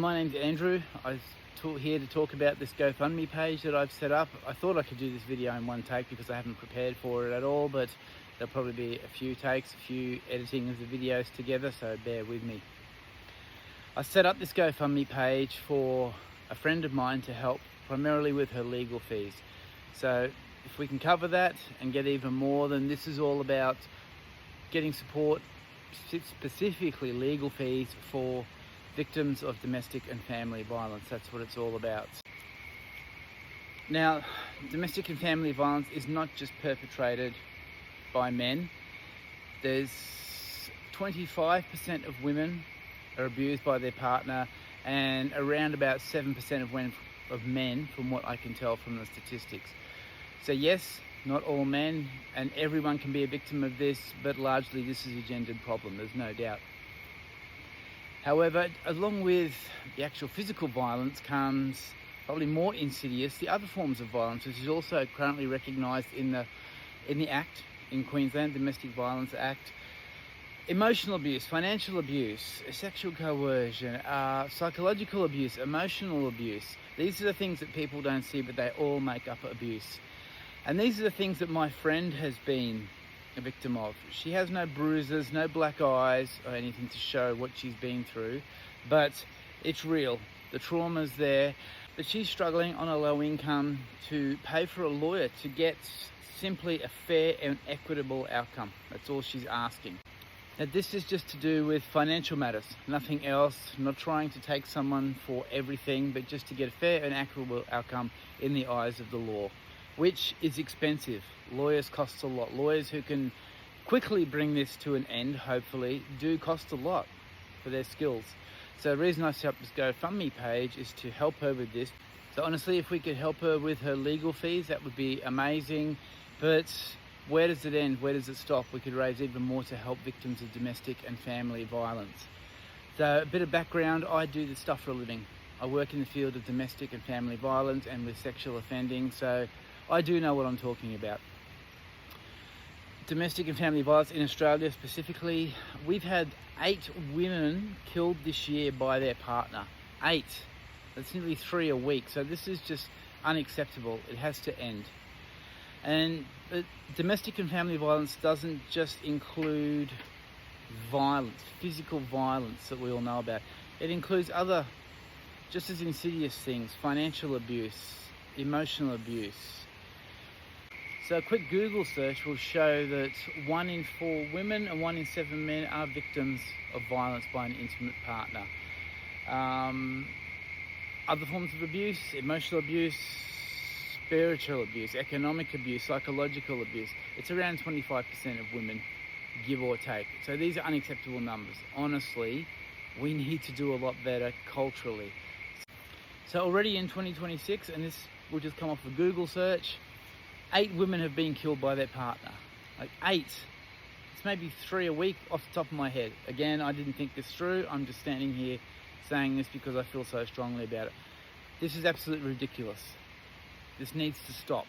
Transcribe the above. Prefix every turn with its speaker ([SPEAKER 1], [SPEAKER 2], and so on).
[SPEAKER 1] my name's Andrew. I'm here to talk about this GoFundMe page that I've set up. I thought I could do this video in one take because I haven't prepared for it at all, but there'll probably be a few takes, a few editing of the videos together, so bear with me. I set up this GoFundMe page for a friend of mine to help primarily with her legal fees. So if we can cover that and get even more, then this is all about getting support, specifically legal fees for victims of domestic and family violence. That's what it's all about. Now, domestic and family violence is not just perpetrated by men. There's 25% of women are abused by their partner, and around about 7% of men, from what I can tell from the statistics. So yes, not all men, and everyone can be a victim of this, but largely this is a gendered problem, there's no doubt. However, along with the actual physical violence comes probably more insidious the other forms of violence, which is also currently recognised in the Act in Queensland, Domestic Violence Act. Emotional abuse, financial abuse, sexual coercion, psychological abuse, emotional abuse. These are the things that people don't see, but they all make up abuse. And these are the things that my friend has been a victim of. She has no bruises, no black eyes or anything to show what she's been through, but it's real. The trauma's there, but she's struggling on a low income to pay for a lawyer to get simply a fair and equitable outcome. That's all she's asking. Now, this is just to do with financial matters, nothing else. I'm not trying to take someone for everything, but just to get a fair and equitable outcome in the eyes of the law, which is expensive. Lawyers cost a lot. Lawyers who can quickly bring this to an end, hopefully, do cost a lot for their skills. So the reason I set up this GoFundMe page is to help her with this. So honestly, if we could help her with her legal fees, that would be amazing. But where does it end? Where does it stop? We could raise even more to help victims of domestic and family violence. So a bit of background, I do this stuff for a living. I work in the field of domestic and family violence and with sexual offending, so I do know what I'm talking about. Domestic and family violence in Australia specifically, we've had 8 women killed this year by their partner. 8. That's nearly 3 a week, so this is just unacceptable. It has to end. And domestic and family violence doesn't just include violence, physical violence that we all know about. It includes other just as insidious things: financial abuse, emotional abuse. So a quick Google search will show that 1 in 4 women and 1 in 7 men are victims of violence by an intimate partner. Other forms of abuse: emotional abuse, spiritual abuse, economic abuse, psychological abuse. It's around 25% of women, give or take. So these are unacceptable numbers. Honestly, we need to do a lot better culturally. So already in 2026, and this will just come off a Google search, 8 women have been killed by their partner. Like 8. It's maybe 3 a week off the top of my head. Again, I didn't think this through. I'm just standing here saying this because I feel so strongly about it. This is absolutely ridiculous. This needs to stop.